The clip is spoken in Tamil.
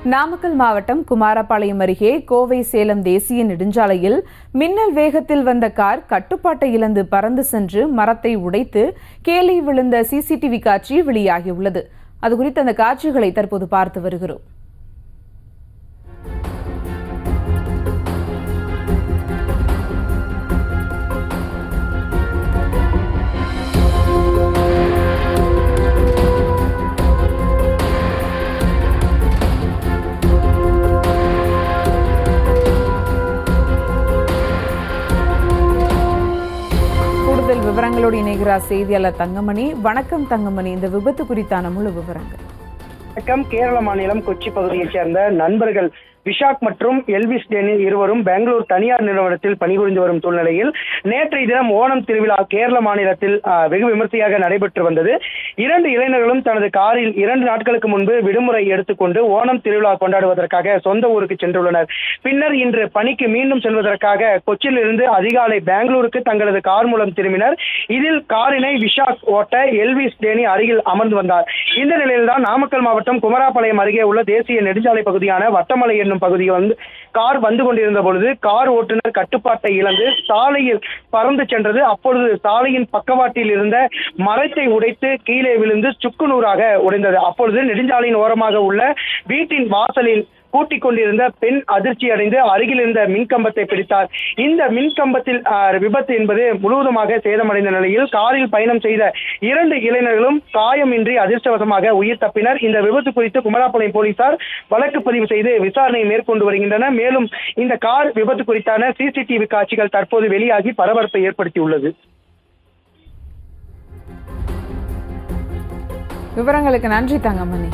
நாமக்கல் மாவட்டம் குமாரபாளையம் அருகே கோவை சேலம் தேசிய நெடுஞ்சாலையில் மின்னல் வேகத்தில் வந்த கார் கட்டுப்பாட்டை இழந்து பறந்து சென்று மரத்தை உடைத்து கீழே விழுந்த சிசிடிவி காட்சி வெளியாகியுள்ளது. அதுகுறித்து அந்த காட்சிகளை தற்போது பார்த்து வருகிறோம். கூடுதல் விவரங்களோடு இணைகிறார் செய்தியாளர் தங்கமணி. வணக்கம் தங்கமணி, இந்த விபத்து குறித்தான முழு விவரங்கள். வணக்கம். கேரள மாநிலம் கொச்சி பகுதியைச் சேர்ந்த நண்பர்கள் விஷாக் மற்றும் எல்விஸ் டேனி இருவரும் பெங்களூர் தனியார் நிறுவனத்தில் பணிபுரிந்து வரும் சூழ்நிலையில் நேற்றைய தினம் ஓணம் திருவிழா கேரள மாநிலத்தில் வெகு விமர்சையாக நடைபெற்று வந்தது. 2 இளைஞர்களும் தனது காரில் 2 நாட்களுக்கு முன்பு விடுமுறை எடுத்துக்கொண்டு ஓணம் திருவிழா கொண்டாடுவதற்காக சொந்த ஊருக்கு சென்றுள்ளனர். பின்னர் இன்று பணிக்கு மீண்டும் செல்வதற்காக கொச்சியிலிருந்து அதிகாலை பெங்களூருக்கு தங்களது கார் மூலம் திரும்பினர். இதில் காரினை விஷாக் ஓட்ட எல்விஸ் டேனி அருகில் அமர்ந்து வந்தார். இந்த நிலையில்தான் நாமக்கல் மாவட்டம் குமாரபாளையம் அருகே உள்ள தேசிய நெடுஞ்சாலை பகுதியான வட்டமலை பகுதியில் கார் வந்து கொண்டிருந்த பொழுது கார் ஓட்டுநர் கட்டுப்பாட்டை இழந்து சாலையில் பறந்து சென்றது. அப்பொழுது சாலையின் பக்கவாட்டில் இருந்த மரத்தை உடைத்து கீழே விழுந்து சுக்குநூறாக உடைந்தது. அப்பொழுது நெடுஞ்சாலையின் ஓரமாக உள்ள வீட்டின் வாசலில் கூட்டிக் கொண்டிருந்த பெண் அதிர்ச்சி அடைந்து அருகில் இருந்த மின்கம்பத்தை பிடித்தார். இந்த மின்கம்பத்தில் விபத்து என்பது முழுவதுமாக சேதமடைந்த நிலையில் காரில் பயணம் செய்த 2 இளைஞர்களும் காயமின்றி அதிர்ஷ்டவசமாக உயிர் தப்பினர். இந்த விபத்து குறித்து குமாரபாளையம் போலீசார் வழக்கு பதிவு செய்து விசாரணை மேற்கொண்டு வருகின்றனர். மேலும் இந்த கார் விபத்து குறித்தான சிசிடிவி காட்சிகள் தற்போது வெளியாகி பரபரப்பை ஏற்படுத்தியுள்ளது. விவரங்களுக்கு நன்றி தங்கமணி.